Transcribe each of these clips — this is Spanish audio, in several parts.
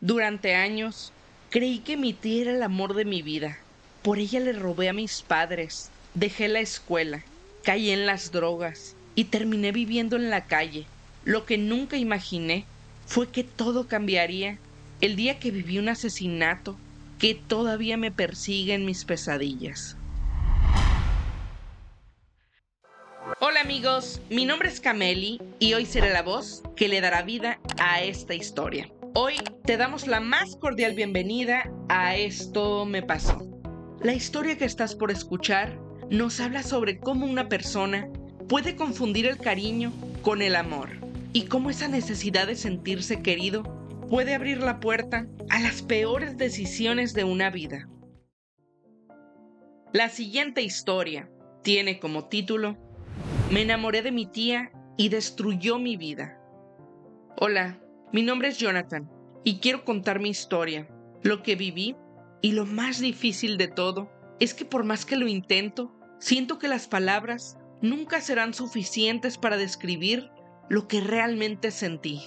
Durante años, creí que mi tía era el amor de mi vida. Por ella le robé a mis padres, dejé la escuela, caí en las drogas y terminé viviendo en la calle. Lo que nunca imaginé fue que todo cambiaría el día que viví un asesinato que todavía me persigue en mis pesadillas. Hola amigos, mi nombre es Cameli y hoy seré la voz que le dará vida a esta historia. Hoy te damos la más cordial bienvenida a Esto me pasó. La historia que estás por escuchar nos habla sobre cómo una persona puede confundir el cariño con el amor y cómo esa necesidad de sentirse querido puede abrir la puerta a las peores decisiones de una vida. La siguiente historia tiene como título: Me enamoré de mi tía y destruyó mi vida. Hola, mi nombre es Jonathan y quiero contar mi historia, lo que viví, y lo más difícil de todo es que por más que lo intento, siento que las palabras nunca serán suficientes para describir lo que realmente sentí.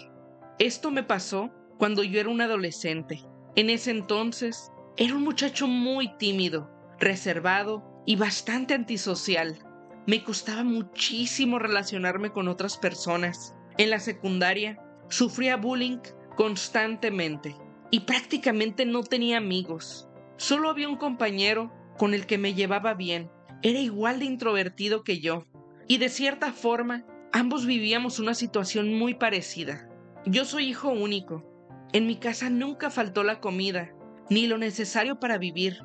Esto me pasó cuando yo era un adolescente. En ese entonces era un muchacho muy tímido, reservado y bastante antisocial. Me costaba muchísimo relacionarme con otras personas. En la secundaria sufría bullying constantemente y prácticamente no tenía amigos. Solo había un compañero con el que me llevaba bien. Era igual de introvertido que yo y de cierta forma ambos vivíamos una situación muy parecida. Yo soy hijo único. En mi casa nunca faltó la comida, ni lo necesario para vivir,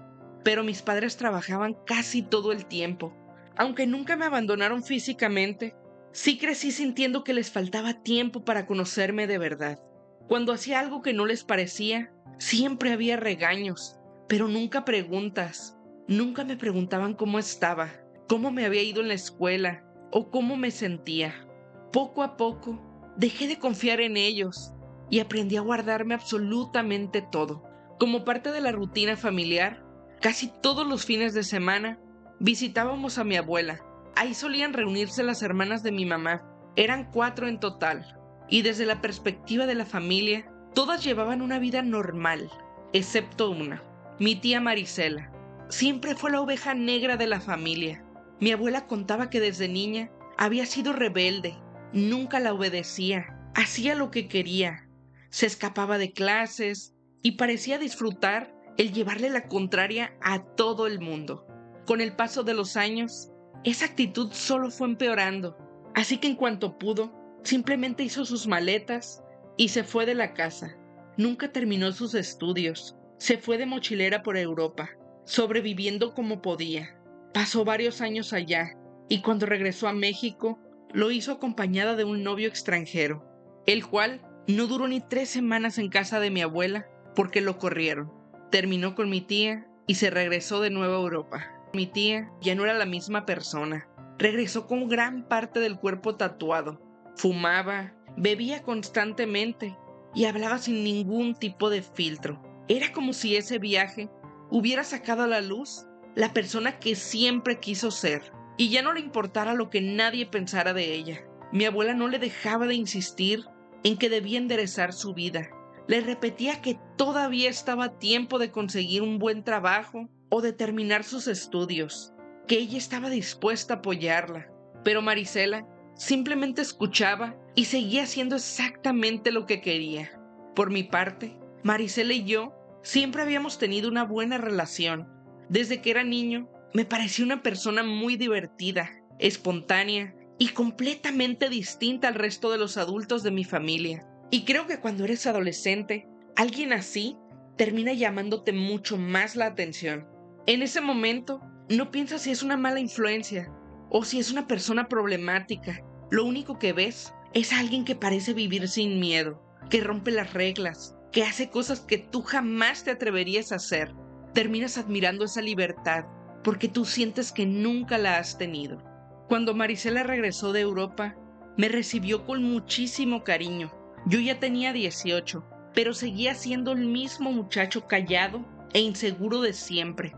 pero mis padres trabajaban casi todo el tiempo. Aunque nunca me abandonaron físicamente, sí crecí sintiendo que les faltaba tiempo para conocerme de verdad. Cuando hacía algo que no les parecía, siempre había regaños, pero nunca preguntas. Nunca me preguntaban cómo estaba, cómo me había ido en la escuela o cómo me sentía. Poco a poco, dejé de confiar en ellos y aprendí a guardarme absolutamente todo. Como parte de la rutina familiar, casi todos los fines de semana visitábamos a mi abuela. Ahí solían reunirse las hermanas de mi mamá. Eran 4 en total. Y desde la perspectiva de la familia, todas llevaban una vida normal, excepto una, mi tía Marisela. Siempre fue la oveja negra de la familia. Mi abuela contaba que desde niña había sido rebelde, nunca la obedecía, hacía lo que quería, se escapaba de clases y parecía disfrutar el llevarle la contraria a todo el mundo. Con el paso de los años, esa actitud solo fue empeorando, así que en cuanto pudo, simplemente hizo sus maletas y se fue de la casa. Nunca terminó sus estudios, se fue de mochilera por Europa, sobreviviendo como podía. Pasó varios años allá y cuando regresó a México, lo hizo acompañada de un novio extranjero, el cual no duró ni 3 semanas en casa de mi abuela porque lo corrieron. Terminó con mi tía y se regresó de nuevo a Europa. Mi tía ya no era la misma persona. Regresó con gran parte del cuerpo tatuado. Fumaba, bebía constantemente y hablaba sin ningún tipo de filtro. Era como si ese viaje hubiera sacado a la luz la persona que siempre quiso ser y ya no le importara lo que nadie pensara de ella. Mi abuela no le dejaba de insistir en que debía enderezar su vida. Le repetía que todavía estaba a tiempo de conseguir un buen trabajo o de terminar sus estudios, que ella estaba dispuesta a apoyarla. Pero Marisela simplemente escuchaba y seguía haciendo exactamente lo que quería. Por mi parte, Marisela y yo siempre habíamos tenido una buena relación. Desde que era niño, me parecía una persona muy divertida, espontánea y completamente distinta al resto de los adultos de mi familia. Y creo que cuando eres adolescente, alguien así termina llamándote mucho más la atención. En ese momento, no piensas si es una mala influencia o si es una persona problemática. Lo único que ves es alguien que parece vivir sin miedo, que rompe las reglas, que hace cosas que tú jamás te atreverías a hacer. Terminas admirando esa libertad porque tú sientes que nunca la has tenido. Cuando Marisela regresó de Europa, me recibió con muchísimo cariño. Yo ya tenía 18, pero seguía siendo el mismo muchacho callado e inseguro de siempre.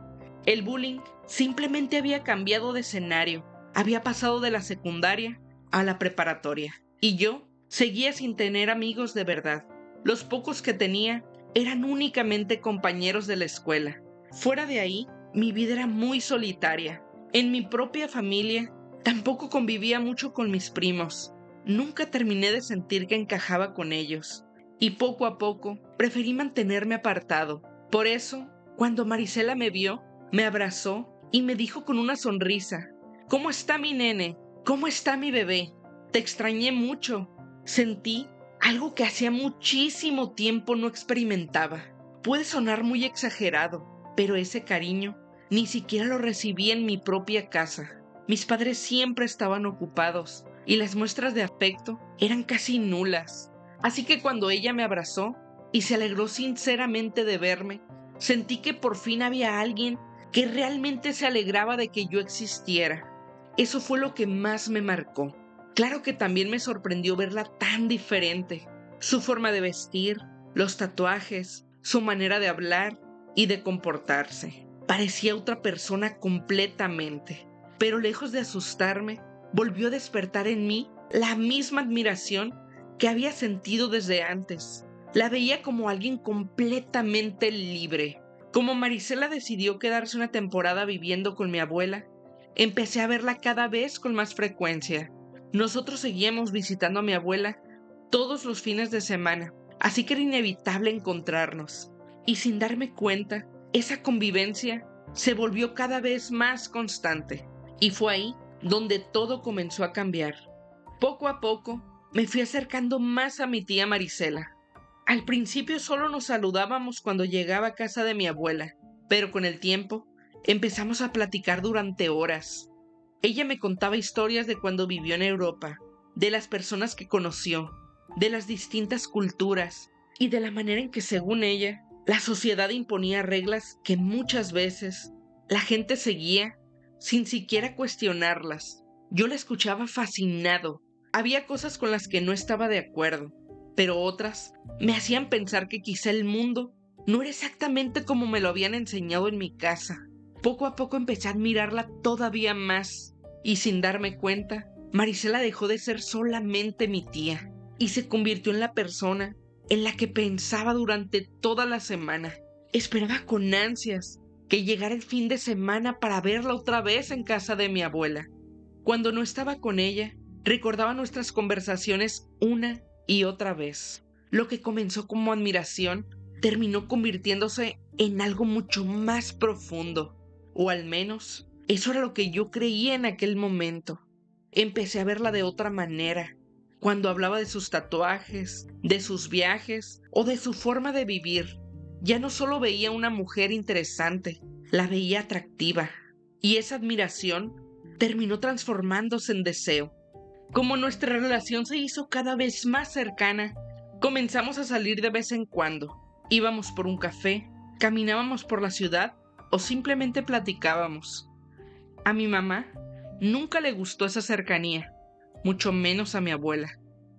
El bullying simplemente había cambiado de escenario, había pasado de la secundaria a la preparatoria, y yo seguía sin tener amigos de verdad. Los pocos que tenía eran únicamente compañeros de la escuela. Fuera de ahí, mi vida era muy solitaria. En mi propia familia, tampoco convivía mucho con mis primos. Nunca terminé de sentir que encajaba con ellos. Y poco a poco, preferí mantenerme apartado. Por eso, cuando Marisela me vio, me abrazó y me dijo con una sonrisa: ¿Cómo está mi nene? ¿Cómo está mi bebé? Te extrañé mucho. Sentí algo que hacía muchísimo tiempo no experimentaba. Puede sonar muy exagerado, pero ese cariño ni siquiera lo recibí en mi propia casa. Mis padres siempre estaban ocupados y las muestras de afecto eran casi nulas. Así que cuando ella me abrazó y se alegró sinceramente de verme, sentí que por fin había alguien que realmente se alegraba de que yo existiera. Eso fue lo que más me marcó. Claro que también me sorprendió verla tan diferente. Su forma de vestir, los tatuajes, su manera de hablar y de comportarse. Parecía otra persona completamente. Pero lejos de asustarme, volvió a despertar en mí la misma admiración que había sentido desde antes. La veía como alguien completamente libre. Como Marisela decidió quedarse una temporada viviendo con mi abuela, empecé a verla cada vez con más frecuencia. Nosotros seguíamos visitando a mi abuela todos los fines de semana, así que era inevitable encontrarnos. Y sin darme cuenta, esa convivencia se volvió cada vez más constante. Y fue ahí donde todo comenzó a cambiar. Poco a poco, me fui acercando más a mi tía Marisela. Al principio solo nos saludábamos cuando llegaba a casa de mi abuela, pero con el tiempo empezamos a platicar durante horas. Ella me contaba historias de cuando vivió en Europa, de las personas que conoció, de las distintas culturas y de la manera en que, según ella, la sociedad imponía reglas que muchas veces la gente seguía sin siquiera cuestionarlas. Yo la escuchaba fascinado. Había cosas con las que no estaba de acuerdo, pero otras me hacían pensar que quizá el mundo no era exactamente como me lo habían enseñado en mi casa. Poco a poco empecé a admirarla todavía más, y sin darme cuenta, Marisela dejó de ser solamente mi tía y se convirtió en la persona en la que pensaba durante toda la semana. Esperaba con ansias que llegara el fin de semana para verla otra vez en casa de mi abuela. Cuando no estaba con ella, recordaba nuestras conversaciones una y otra vez. Lo que comenzó como admiración terminó convirtiéndose en algo mucho más profundo. O al menos, eso era lo que yo creía en aquel momento. Empecé a verla de otra manera. Cuando hablaba de sus tatuajes, de sus viajes o de su forma de vivir, ya no solo veía una mujer interesante, la veía atractiva. Y esa admiración terminó transformándose en deseo. Como nuestra relación se hizo cada vez más cercana, comenzamos a salir de vez en cuando. Íbamos por un café, caminábamos por la ciudad o simplemente platicábamos. A mi mamá nunca le gustó esa cercanía, mucho menos a mi abuela.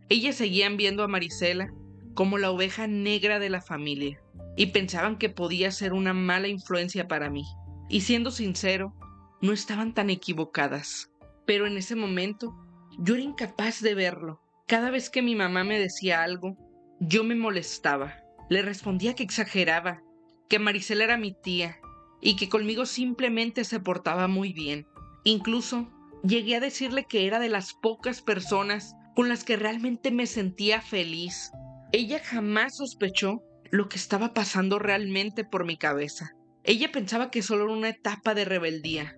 Ellas seguían viendo a Marisela como la oveja negra de la familia y pensaban que podía ser una mala influencia para mí. Y siendo sincero, no estaban tan equivocadas. Pero en ese momento, yo era incapaz de verlo. Cada vez que mi mamá me decía algo, yo me molestaba. Le respondía que exageraba, que Marisela era mi tía y que conmigo simplemente se portaba muy bien. Incluso llegué a decirle que era de las pocas personas con las que realmente me sentía feliz. Ella jamás sospechó lo que estaba pasando realmente por mi cabeza. Ella pensaba que solo era una etapa de rebeldía.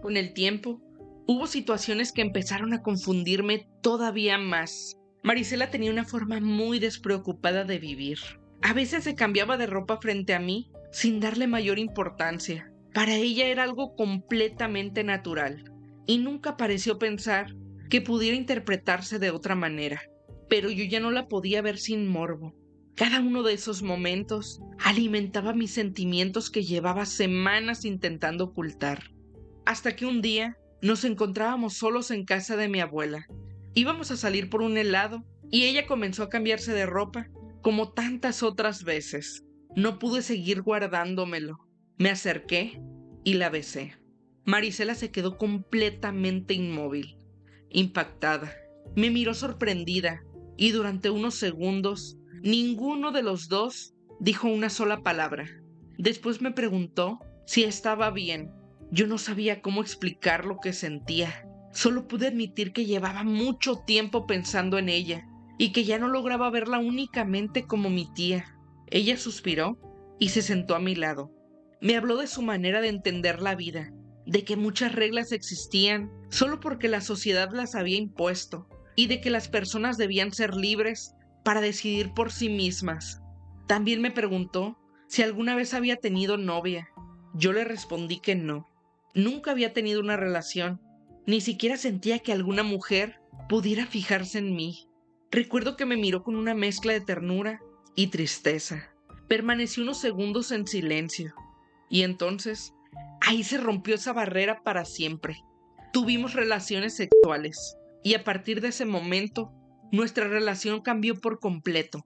Con el tiempo, hubo situaciones que empezaron a confundirme todavía más. Marisela tenía una forma muy despreocupada de vivir. A veces se cambiaba de ropa frente a mí sin darle mayor importancia. Para ella era algo completamente natural y nunca pareció pensar que pudiera interpretarse de otra manera. Pero yo ya no la podía ver sin morbo. Cada uno de esos momentos alimentaba mis sentimientos que llevaba semanas intentando ocultar. Hasta que un día nos encontrábamos solos en casa de mi abuela. Íbamos a salir por un helado y ella comenzó a cambiarse de ropa como tantas otras veces. No pude seguir guardándomelo. Me acerqué y la besé. Marisela se quedó completamente inmóvil, impactada. Me miró sorprendida y durante unos segundos ninguno de los dos dijo una sola palabra. Después me preguntó si estaba bien. Yo no sabía cómo explicar lo que sentía. Solo pude admitir que llevaba mucho tiempo pensando en ella y que ya no lograba verla únicamente como mi tía. Ella suspiró y se sentó a mi lado. Me habló de su manera de entender la vida, de que muchas reglas existían solo porque la sociedad las había impuesto y de que las personas debían ser libres para decidir por sí mismas. También me preguntó si alguna vez había tenido novia. Yo le respondí que no. Nunca había tenido una relación. Ni siquiera sentía que alguna mujer pudiera fijarse en mí. Recuerdo que me miró con una mezcla de ternura y tristeza. Permanecí unos segundos en silencio. Y entonces, ahí se rompió esa barrera para siempre. Tuvimos relaciones sexuales. Y a partir de ese momento, nuestra relación cambió por completo.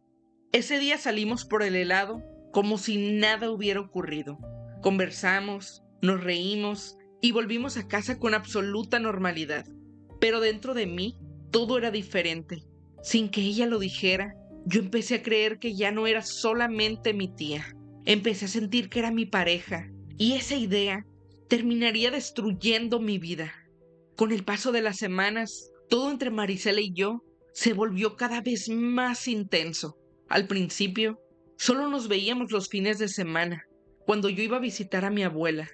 Ese día salimos por el helado como si nada hubiera ocurrido. Conversamos, nos reímos y volvimos a casa con absoluta normalidad. Pero dentro de mí todo era diferente. Sin que ella lo dijera, yo empecé a creer que ya no era solamente mi tía. Empecé a sentir que era mi pareja y esa idea terminaría destruyendo mi vida. Con el paso de las semanas, todo entre Marisela y yo se volvió cada vez más intenso. Al principio, solo nos veíamos los fines de semana, cuando yo iba a visitar a mi abuela.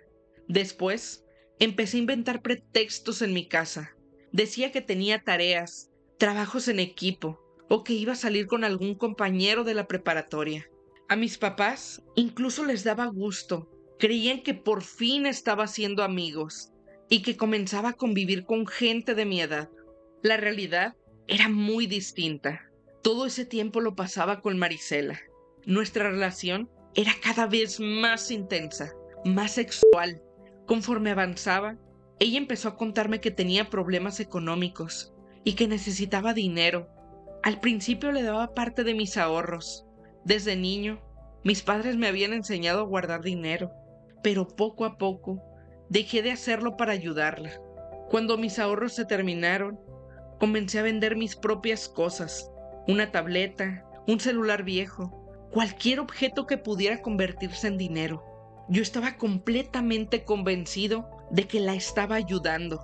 Después, empecé a inventar pretextos en mi casa. Decía que tenía tareas, trabajos en equipo, o que iba a salir con algún compañero de la preparatoria. A mis papás incluso les daba gusto. Creían que por fin estaba haciendo amigos y que comenzaba a convivir con gente de mi edad. La realidad era muy distinta. Todo ese tiempo lo pasaba con Marisela. Nuestra relación era cada vez más intensa, más sexual. Conforme avanzaba, ella empezó a contarme que tenía problemas económicos y que necesitaba dinero. Al principio le daba parte de mis ahorros. Desde niño, mis padres me habían enseñado a guardar dinero, pero poco a poco dejé de hacerlo para ayudarla. Cuando mis ahorros se terminaron, comencé a vender mis propias cosas, una tableta, un celular viejo, cualquier objeto que pudiera convertirse en dinero. Yo estaba completamente convencido de que la estaba ayudando.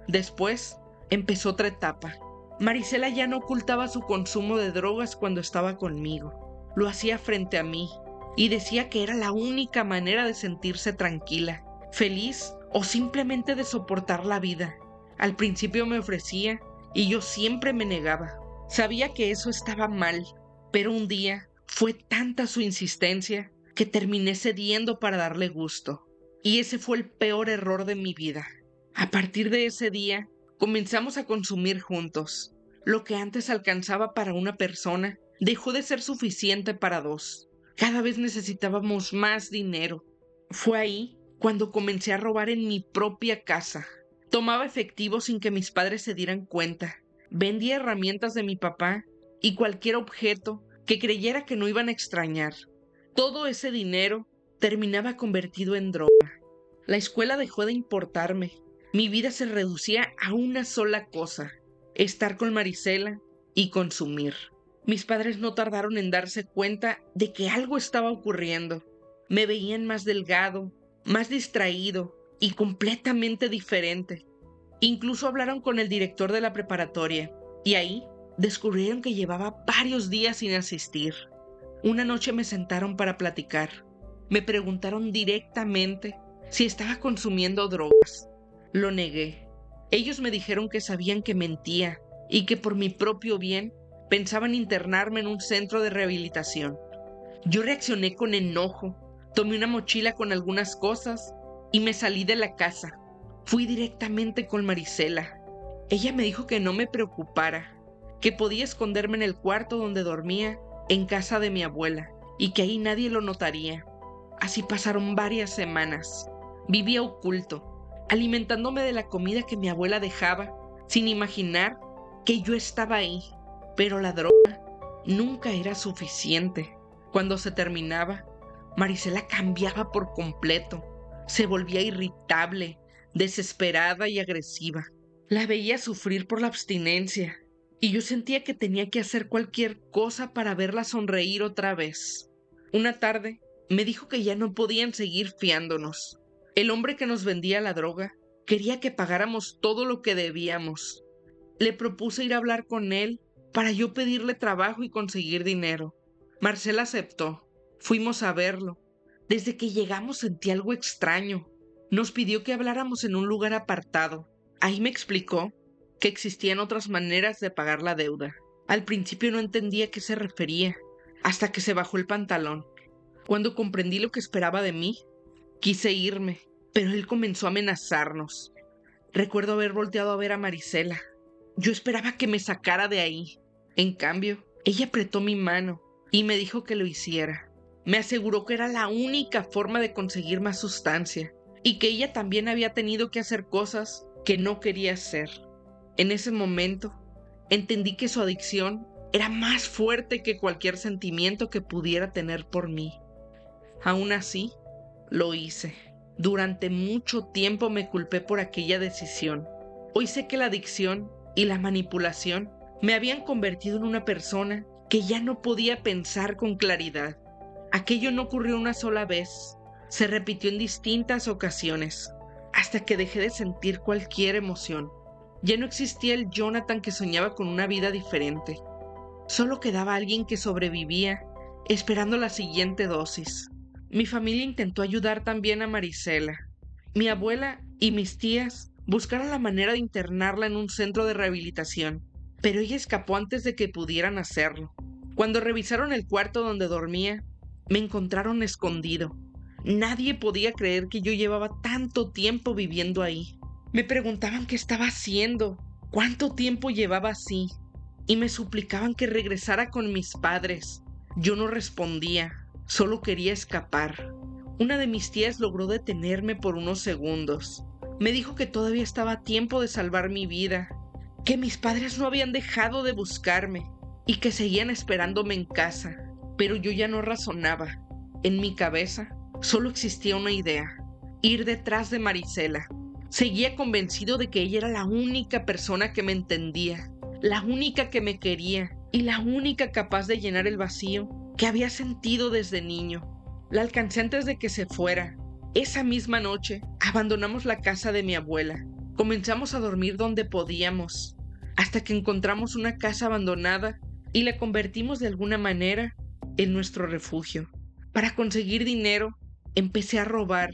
Después empezó otra etapa. Marisela ya no ocultaba su consumo de drogas cuando estaba conmigo. Lo hacía frente a mí y decía que era la única manera de sentirse tranquila, feliz o simplemente de soportar la vida. Al principio me ofrecía y yo siempre me negaba. Sabía que eso estaba mal, pero un día fue tanta su insistencia que terminé cediendo para darle gusto. Y ese fue el peor error de mi vida. A partir de ese día, comenzamos a consumir juntos. Lo que antes alcanzaba para una persona dejó de ser suficiente para dos. Cada vez necesitábamos más dinero. Fue ahí cuando comencé a robar en mi propia casa. Tomaba efectivo sin que mis padres se dieran cuenta. Vendía herramientas de mi papá y cualquier objeto que creyera que no iban a extrañar. Todo ese dinero terminaba convertido en droga. La escuela dejó de importarme. Mi vida se reducía a una sola cosa: estar con Marisela y consumir. Mis padres no tardaron en darse cuenta de que algo estaba ocurriendo. Me veían más delgado, más distraído y completamente diferente. Incluso hablaron con el director de la preparatoria y ahí descubrieron que llevaba varios días sin asistir. Una noche me sentaron para platicar. Me preguntaron directamente si estaba consumiendo drogas. Lo negué. Ellos me dijeron que sabían que mentía y que por mi propio bien pensaban internarme en un centro de rehabilitación. Yo reaccioné con enojo, tomé una mochila con algunas cosas y me salí de la casa. Fui directamente con Marisela. Ella me dijo que no me preocupara, que podía esconderme en el cuarto donde dormía, en casa de mi abuela, y que ahí nadie lo notaría. Así pasaron varias semanas. Vivía oculto, alimentándome de la comida que mi abuela dejaba, sin imaginar que yo estaba ahí. Pero la droga nunca era suficiente. Cuando se terminaba, Marisela cambiaba por completo. Se volvía irritable, desesperada y agresiva. La veía sufrir por la abstinencia y yo sentía que tenía que hacer cualquier cosa para verla sonreír otra vez. Una tarde me dijo que ya no podían seguir fiándonos. El hombre que nos vendía la droga quería que pagáramos todo lo que debíamos. Le propuse ir a hablar con él para yo pedirle trabajo y conseguir dinero. Marcela aceptó. Fuimos a verlo. Desde que llegamos sentí algo extraño. Nos pidió que habláramos en un lugar apartado. Ahí me explicó que existían otras maneras de pagar la deuda. Al principio no entendía a qué se refería, hasta que se bajó el pantalón. Cuando comprendí lo que esperaba de mí, quise irme, pero él comenzó a amenazarnos. Recuerdo haber volteado a ver a Marisela. Yo esperaba que me sacara de ahí. En cambio, ella apretó mi mano y me dijo que lo hiciera. Me aseguró que era la única forma de conseguir más sustancia y que ella también había tenido que hacer cosas que no quería hacer. En ese momento, entendí que su adicción era más fuerte que cualquier sentimiento que pudiera tener por mí. Aún así, lo hice. Durante mucho tiempo me culpé por aquella decisión. Hoy sé que la adicción y la manipulación me habían convertido en una persona que ya no podía pensar con claridad. Aquello no ocurrió una sola vez, se repitió en distintas ocasiones, hasta que dejé de sentir cualquier emoción. Ya no existía el Jonathan que soñaba con una vida diferente. Solo quedaba alguien que sobrevivía, esperando la siguiente dosis. Mi familia intentó ayudar también a Marisela. Mi abuela y mis tías buscaron la manera de internarla en un centro de rehabilitación, pero ella escapó antes de que pudieran hacerlo. Cuando revisaron el cuarto donde dormía, me encontraron escondido. Nadie podía creer que yo llevaba tanto tiempo viviendo ahí. Me preguntaban qué estaba haciendo, cuánto tiempo llevaba así, y me suplicaban que regresara con mis padres. Yo no respondía, solo quería escapar. Una de mis tías logró detenerme por unos segundos. Me dijo que todavía estaba a tiempo de salvar mi vida, que mis padres no habían dejado de buscarme y que seguían esperándome en casa. Pero yo ya no razonaba. En mi cabeza solo existía una idea: ir detrás de Marisela. Seguía convencido de que ella era la única persona que me entendía, la única que me quería y la única capaz de llenar el vacío que había sentido desde niño. La alcancé antes de que se fuera. Esa misma noche abandonamos la casa de mi abuela. Comenzamos a dormir donde podíamos, hasta que encontramos una casa abandonada y la convertimos de alguna manera en nuestro refugio. Para conseguir dinero, empecé a robar.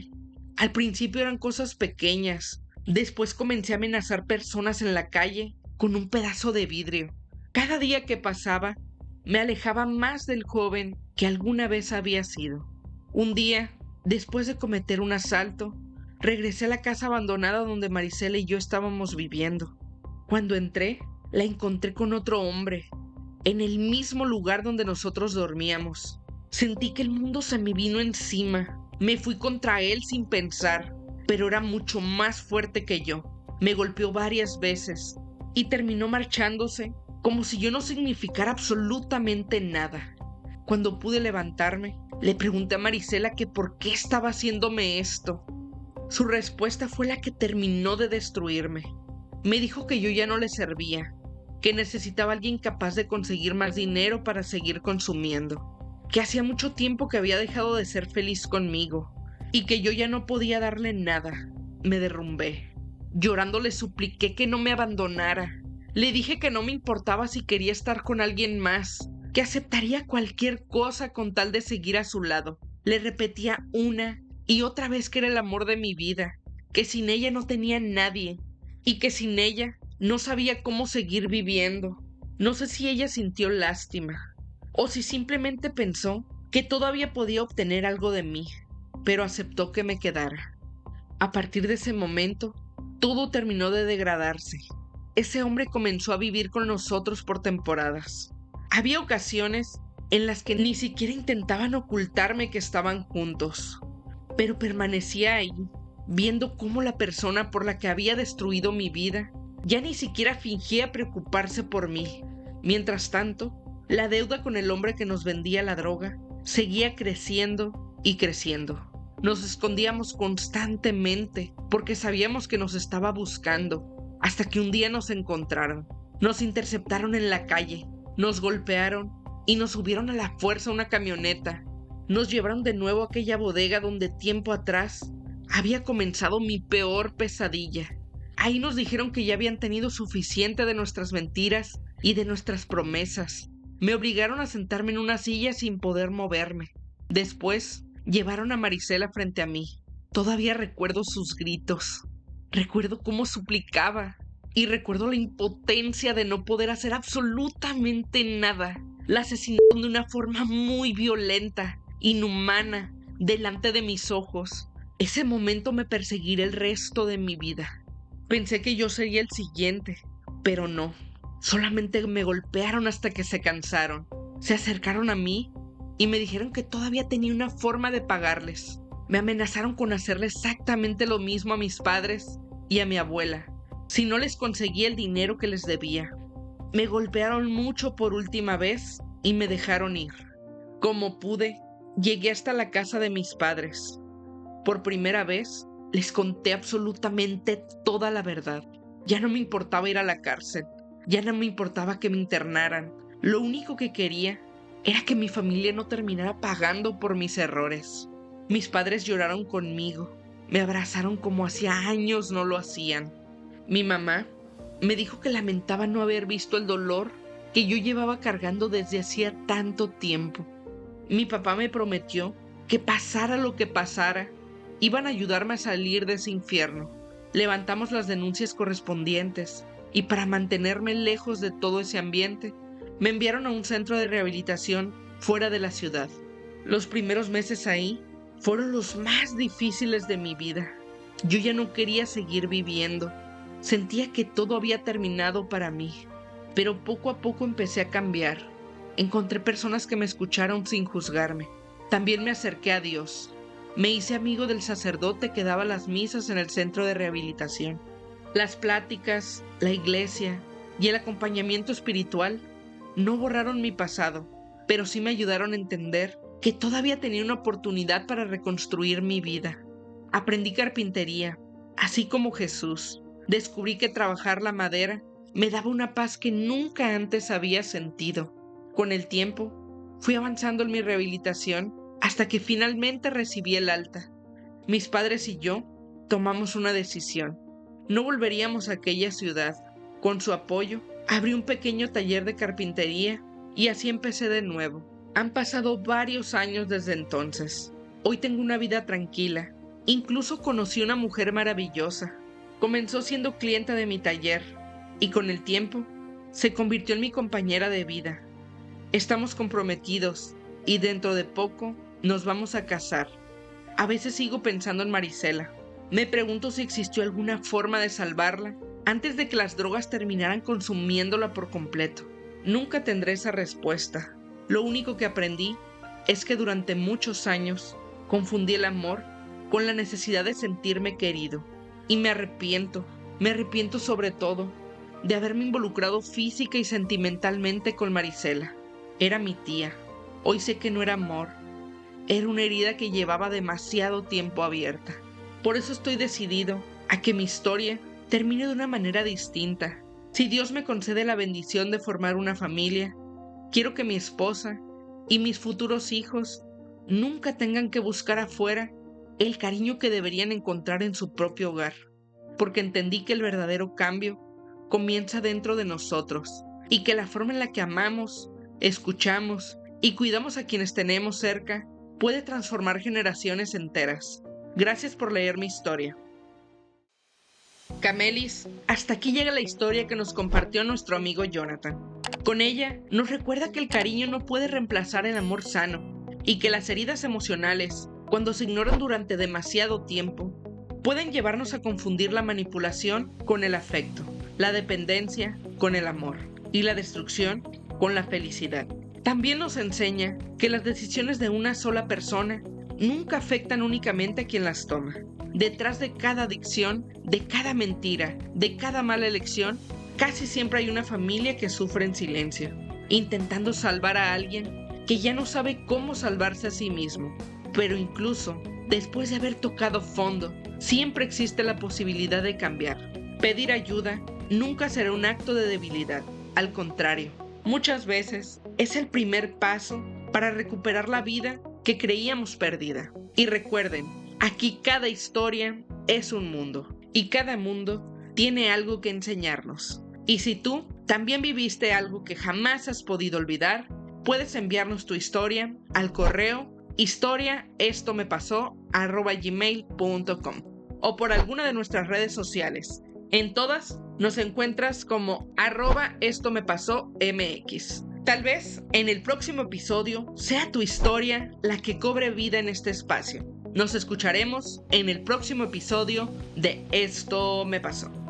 Al principio eran cosas pequeñas. Después comencé a amenazar personas en la calle con un pedazo de vidrio. Cada día que pasaba, me alejaba más del joven que alguna vez había sido. Un día, después de cometer un asalto, regresé a la casa abandonada donde Marisela y yo estábamos viviendo. Cuando entré, la encontré con otro hombre, en el mismo lugar donde nosotros dormíamos. Sentí que el mundo se me vino encima. Me fui contra él sin pensar, pero era mucho más fuerte que yo. Me golpeó varias veces y terminó marchándose como si yo no significara absolutamente nada. Cuando pude levantarme, le pregunté a Marisela que por qué estaba haciéndome esto. Su respuesta fue la que terminó de destruirme. Me dijo que yo ya no le servía, que necesitaba a alguien capaz de conseguir más dinero para seguir consumiendo, que hacía mucho tiempo que había dejado de ser feliz conmigo y que yo ya no podía darle nada. Me derrumbé. Llorando le supliqué que no me abandonara. Le dije que no me importaba si quería estar con alguien más, que aceptaría cualquier cosa con tal de seguir a su lado. Le repetía una y otra vez que era el amor de mi vida, que sin ella no tenía nadie y que sin ella no sabía cómo seguir viviendo. No sé si ella sintió lástima o si simplemente pensó que todavía podía obtener algo de mí, pero aceptó que me quedara. A partir de ese momento, todo terminó de degradarse. Ese hombre comenzó a vivir con nosotros por temporadas. Había ocasiones en las que ni siquiera intentaban ocultarme que estaban juntos, pero permanecía ahí, viendo cómo la persona por la que había destruido mi vida ya ni siquiera fingía preocuparse por mí. Mientras tanto, la deuda con el hombre que nos vendía la droga seguía creciendo y creciendo. Nos escondíamos constantemente porque sabíamos que nos estaba buscando, hasta que un día nos encontraron. Nos interceptaron en la calle, nos golpearon y nos subieron a la fuerza a una camioneta. Nos llevaron de nuevo a aquella bodega donde tiempo atrás había comenzado mi peor pesadilla. Ahí nos dijeron que ya habían tenido suficiente de nuestras mentiras y de nuestras promesas. Me obligaron a sentarme en una silla sin poder moverme. Después, llevaron a Marisela frente a mí. Todavía recuerdo sus gritos. Recuerdo cómo suplicaba. Y recuerdo la impotencia de no poder hacer absolutamente nada. La asesinaron de una forma muy violenta, inhumana, delante de mis ojos. Ese momento me perseguirá el resto de mi vida. Pensé que yo sería el siguiente, pero no. Solamente me golpearon hasta que se cansaron. Se acercaron a mí y me dijeron que todavía tenía una forma de pagarles. Me amenazaron con hacerle exactamente lo mismo a mis padres y a mi abuela, si no les conseguía el dinero que les debía. Me golpearon mucho por última vez y me dejaron ir. Como pude, llegué hasta la casa de mis padres. Por primera vez, les conté absolutamente toda la verdad. Ya no me importaba ir a la cárcel. Ya no me importaba que me internaran. Lo único que quería era que mi familia no terminara pagando por mis errores. Mis padres lloraron conmigo. Me abrazaron como hacía años no lo hacían. Mi mamá me dijo que lamentaba no haber visto el dolor que yo llevaba cargando desde hacía tanto tiempo. Mi papá me prometió que pasara lo que pasara, iban a ayudarme a salir de ese infierno. Levantamos las denuncias correspondientes y para mantenerme lejos de todo ese ambiente, me enviaron a un centro de rehabilitación fuera de la ciudad. Los primeros meses ahí fueron los más difíciles de mi vida. Yo ya no quería seguir viviendo. Sentía que todo había terminado para mí, pero poco a poco empecé a cambiar. Encontré personas que me escucharon sin juzgarme. También me acerqué a Dios. Me hice amigo del sacerdote que daba las misas en el centro de rehabilitación. Las pláticas, la iglesia y el acompañamiento espiritual no borraron mi pasado, pero sí me ayudaron a entender que todavía tenía una oportunidad para reconstruir mi vida. Aprendí carpintería, así como Jesús. Descubrí que trabajar la madera me daba una paz que nunca antes había sentido. Con el tiempo, fui avanzando en mi rehabilitación hasta que finalmente recibí el alta. Mis padres y yo tomamos una decisión. No volveríamos a aquella ciudad. Con su apoyo, abrí un pequeño taller de carpintería y así empecé de nuevo. Han pasado varios años desde entonces. Hoy tengo una vida tranquila. Incluso conocí una mujer maravillosa. Comenzó siendo clienta de mi taller y con el tiempo se convirtió en mi compañera de vida. Estamos comprometidos y dentro de poco nos vamos a casar. A veces sigo pensando en Marisela. Me pregunto si existió alguna forma de salvarla antes de que las drogas terminaran consumiéndola por completo. Nunca tendré esa respuesta. Lo único que aprendí es que durante muchos años confundí el amor con la necesidad de sentirme querido. Y me arrepiento sobre todo de haberme involucrado física y sentimentalmente con Marisela. Era mi tía. Hoy sé que no era amor. Era una herida que llevaba demasiado tiempo abierta. Por eso estoy decidido a que mi historia termine de una manera distinta. Si Dios me concede la bendición de formar una familia, quiero que mi esposa y mis futuros hijos nunca tengan que buscar afuera el cariño que deberían encontrar en su propio hogar, porque entendí que el verdadero cambio comienza dentro de nosotros y que la forma en la que amamos, escuchamos y cuidamos a quienes tenemos cerca puede transformar generaciones enteras. Gracias por leer mi historia. Camelis, hasta aquí llega la historia que nos compartió nuestro amigo Jonathan. Con ella nos recuerda que el cariño no puede reemplazar el amor sano y que las heridas emocionales, cuando se ignoran durante demasiado tiempo, pueden llevarnos a confundir la manipulación con el afecto, la dependencia con el amor y la destrucción con la felicidad. También nos enseña que las decisiones de una sola persona nunca afectan únicamente a quien las toma. Detrás de cada adicción, de cada mentira, de cada mala elección, casi siempre hay una familia que sufre en silencio, intentando salvar a alguien que ya no sabe cómo salvarse a sí mismo. Pero incluso después de haber tocado fondo, siempre existe la posibilidad de cambiar. Pedir ayuda nunca será un acto de debilidad. Al contrario, muchas veces es el primer paso para recuperar la vida que creíamos perdida. Y recuerden, aquí cada historia es un mundo y cada mundo tiene algo que enseñarnos. Y si tú también viviste algo que jamás has podido olvidar, puedes enviarnos tu historia al correo historiaestomepasó@gmail.com o por alguna de nuestras redes sociales. En todas nos encuentras como @estomepasómx. Tal vez en el próximo episodio sea tu historia la que cobre vida en este espacio. Nos escucharemos en el próximo episodio de Esto Me Pasó.